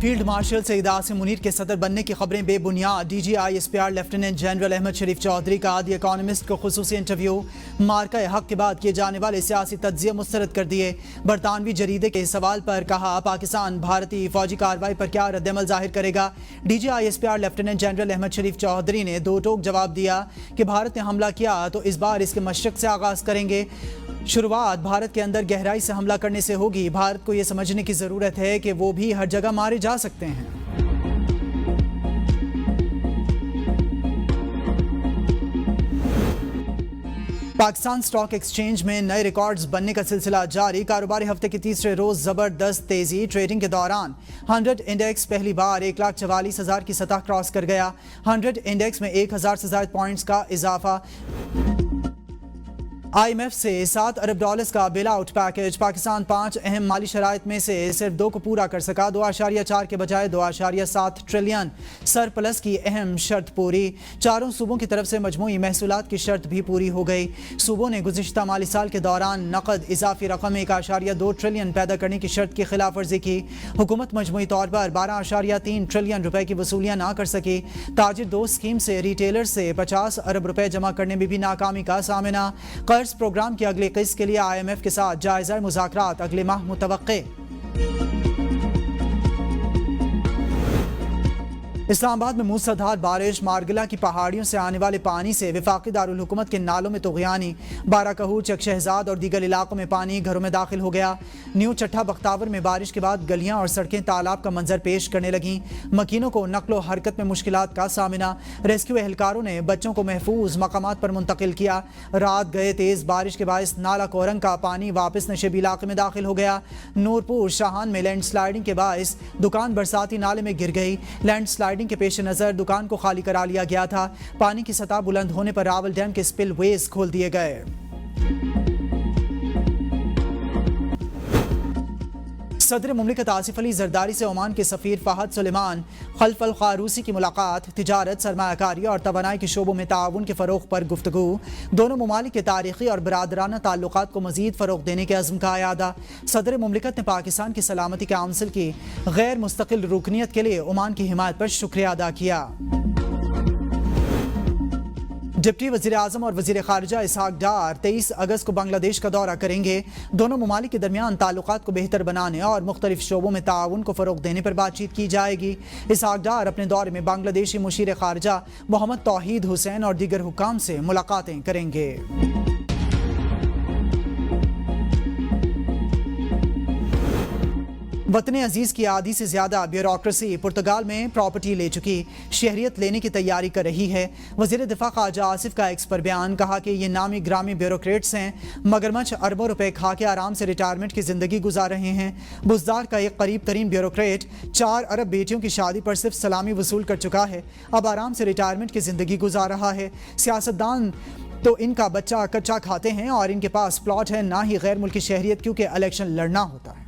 Field marshal Saeed Asim Munir کے صدر بننے کی خبریں بے بنیاد۔ D G I S P R lieutenant general Ahmed Sharif Chaudhry کا دی اکانومسٹ کو خصوصی انٹرویو۔ مارکہ حق کے بعد کیے جانے والے سیاسی تجزیے مسترد کر دیے۔ برطانوی جریدے کے سوال پر کہا پاکستان بھارتی فوجی کارروائی پر کیا رد عمل ظاہر کرے گا۔ D G I S P R lieutenant general Ahmed Sharif Chaudhry نے دو ٹوک جواب دیا کہ بھارت نے حملہ کیا تو اس بار اس کے مشرق سے آغاز کریں گے۔ شروعات بھارت کے اندر گہرائی سے حملہ کرنے سے ہوگی۔ بھارت کو یہ سمجھنے کی ضرورت ہے کہ وہ بھی ہر جگہ مارے جا سکتے ہیں۔ پاکستان سٹاک ایکسچینج میں نئے ریکارڈز بننے کا سلسلہ جاری۔ کاروباری ہفتے کے تیسرے روز زبردست تیزی۔ ٹریڈنگ کے دوران 100 انڈیکس پہلی بار 1,44,000 کی سطح کراس کر گیا۔ 100 انڈیکس میں 1,000 سے زائد پوائنٹس کا اضافہ۔ آئی ایم ایف سے $7 ارب کا بیل آؤٹ پیکج۔ پاکستان 5 اہم مالی شرائط میں سے صرف 2 کو پورا کر سکا۔ 2.4 کے بجائے 2.7 ٹریلین سرپلس کی اہم شرط پوری۔ چاروں صوبوں کی طرف سے مجموعی محصولات کی شرط بھی پوری ہو گئی۔ صوبوں نے گزشتہ مالی سال کے دوران نقد اضافی رقم 1.2 ٹریلین پیدا کرنے کی شرط کی خلاف ورزی کی۔ حکومت مجموعی طور پر 12.3 ٹریلین روپے کی وصولیاں نہ کر سکی۔ تاجر دوست اسکیم سے ریٹیلر سے 50 ارب روپے جمع کرنے میں بھی ناکامی کا سامنا۔ قرض پروگرام کی اگلی قسط کے لیے آئی ایم ایف کے ساتھ جائزہ مذاکرات اگلے ماہ متوقع۔ اسلام آباد میں موسلادھار بارش۔ مارگلہ کی پہاڑیوں سے آنے والے پانی سے وفاقی دارالحکومت کے نالوں میں طغیانی۔ بارہ کہور، چک شہزاد اور دیگر علاقوں میں پانی گھروں میں داخل ہو گیا۔ نیو چٹھا بختاور میں بارش کے بعد گلیاں اور سڑکیں تالاب کا منظر پیش کرنے لگیں۔ مکینوں کو نقل و حرکت میں مشکلات کا سامنا۔ ریسکیو اہلکاروں نے بچوں کو محفوظ مقامات پر منتقل کیا۔ رات گئے تیز بارش کے باعث نالا کورنگ کا پانی واپس نشیبی علاقے میں داخل ہو گیا۔ نورپور شاہان میں لینڈ سلائیڈنگ کے باعث دکان برساتی نالے میں گر گئی۔ لینڈ سلائیڈنگ کے پیش نظر دکان کو خالی کرا لیا گیا تھا۔ پانی کی سطح بلند ہونے پر راول ڈیم کے سپل ویز کھول دیے گئے۔ صدر مملکت آصف علی زرداری سے عمان کے سفیر فہد سلیمان خلف القاروسی کی ملاقات۔ تجارت، سرمایہ کاری اور توانائی کے شعبوں میں تعاون کے فروغ پر گفتگو۔ دونوں ممالک کے تاریخی اور برادرانہ تعلقات کو مزید فروغ دینے کے عزم کا اعادہ۔ صدر مملکت نے پاکستان کی سلامتی کونسل کی غیر مستقل رکنیت کے لیے عمان کی حمایت پر شکریہ ادا کیا۔ ڈپٹی وزیر اعظم اور وزیر خارجہ اسحاق ڈار 23 اگست کو بنگلہ دیش کا دورہ کریں گے۔ دونوں ممالک کے درمیان تعلقات کو بہتر بنانے اور مختلف شعبوں میں تعاون کو فروغ دینے پر بات چیت کی جائے گی۔ اسحاق ڈار اپنے دورے میں بنگلہ دیشی مشیر خارجہ محمد توحید حسین اور دیگر حکام سے ملاقاتیں کریں گے۔ وطن عزیز کی آدھی سے زیادہ بیوروکریسی پرتگال میں پراپرٹی لے چکی، شہریت لینے کی تیاری کر رہی ہے۔ وزیر دفاع خواجہ آصف کا ایکس پر بیان، کہا کہ یہ نامی گرامی بیوروکریٹس ہیں۔ مگرمچھ اربوں روپے کھا کے آرام سے ریٹائرمنٹ کی زندگی گزار رہے ہیں۔ بزدار کا ایک قریب ترین بیوروکریٹ 4 ارب بیٹیوں کی شادی پر صرف سلامی وصول کر چکا ہے، اب آرام سے ریٹائرمنٹ کی زندگی گزار رہا ہے۔ سیاستدان تو ان کا بچہ کچا کھاتے ہیں اور ان کے پاس پلاٹ ہے، نہ ہی غیر ملکی شہریت، کیونکہ الیکشن لڑنا ہوتا ہے۔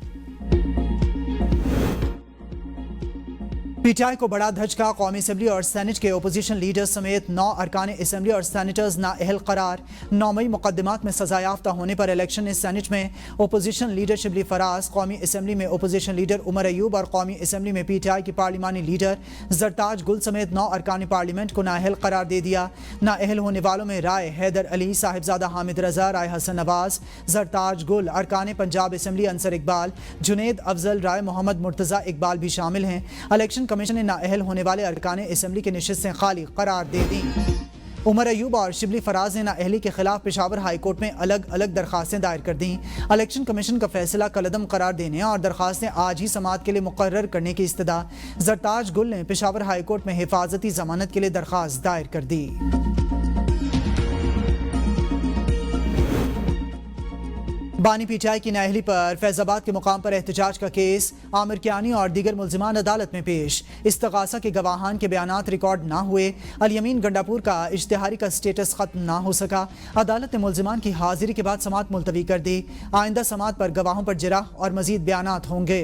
پی ٹی آئی کو بڑا دھچکا۔ قومی اسمبلی اور سینٹ کے اپوزیشن لیڈرز سمیت 9 ارکان اسمبلی اور سینیٹرز نااہل قرار۔ 9 مئی مقدمات میں سزا یافتہ ہونے پر الیکشن سینٹ میں اپوزیشن لیڈر شبلی فراز، قومی اسمبلی میں اپوزیشن لیڈر عمر ایوب اور قومی اسمبلی میں پی ٹی آئی کی پارلیمانی لیڈر زرتاج گل سمیت 9 ارکان پارلیمنٹ کو نااہل قرار دے دیا۔ نااہل ہونے والوں میں رائے حیدر علی، صاحبزادہ حامد رضا، رائے حسن نواز، زرتاج گل، ارکان پنجاب اسمبلی انصر اقبال، جنید افضل، رائے محمد مرتضی اقبال بھی شامل ہیں۔ الیکشن کمیشن نے نااہل ہونے والے ارکان اسمبلی کی نشستیں خالی قرار دے دیں۔ عمر ایوب اور شبلی فراز نے نااہلی کے خلاف پشاور ہائی کورٹ میں الگ الگ درخواستیں دائر کر دیں۔ الیکشن کمیشن کا فیصلہ کالعدم قرار دینے اور درخواستیں آج ہی سماعت کے لیے مقرر کرنے کی استدعا۔ زرتاج گل نے پشاور ہائی کورٹ میں حفاظتی ضمانت کے لیے درخواست دائر کر دی۔ بانی پی ٹی آئی کی نااہلی پر فیض آباد کے مقام پر احتجاج کا کیس۔ عامر کیانی اور دیگر ملزمان عدالت میں پیش۔ استغاثہ کے گواہان کے بیانات ریکارڈ نہ ہوئے۔ الیمین گنڈاپور کا اشتہاری کا سٹیٹس ختم نہ ہو سکا۔ عدالت نے ملزمان کی حاضری کے بعد سماعت ملتوی کر دی۔ آئندہ سماعت پر گواہوں پر جرح اور مزید بیانات ہوں گے۔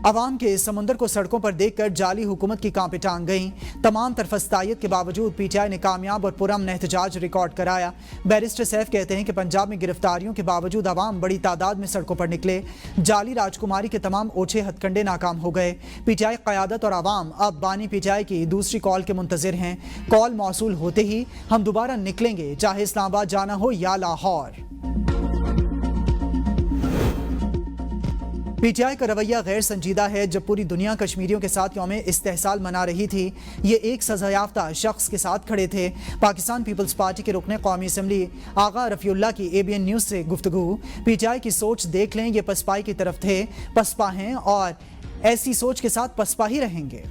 عوام کے اس سمندر کو سڑکوں پر دیکھ کر جعلی حکومت کی کانپیں ٹانگ گئیں. تمام طرف استائیت کے باوجود پی ٹی آئی نے کامیاب اور پرامن احتجاج ریکارڈ کرایا. بیرسٹر سیف کہتے ہیں کہ پنجاب میں گرفتاریوں کے باوجود عوام بڑی تعداد میں سڑکوں پر نکلے. جعلی راجکماری کے تمام اوچھے ہتھ کنڈے ناکام ہو گئے. پی ٹی آئی قیادت اور عوام اب بانی پی ٹی آئی کی دوسری کال کے منتظر ہیں. کال موصول ہوتے ہی ہم دوبارہ نکلیں گے، چاہے اسلام آباد جانا ہو یا لاہور. پی ٹی آئی کا رویہ غیر سنجیدہ ہے. جب پوری دنیا کشمیریوں کے ساتھ یوم استحصال منا رہی تھی، یہ ایک سزا یافتہ شخص کے ساتھ کھڑے تھے. پاکستان پیپلز پارٹی کے رکن قومی اسمبلی آغا رفیع اللہ کی اے بی این نیوز سے گفتگو. پی ٹی آئی کی سوچ دیکھ لیں، یہ پسپائی کی طرف تھے، پسپا ہیں اور ایسی سوچ کے ساتھ پسپا ہی رہیں گے.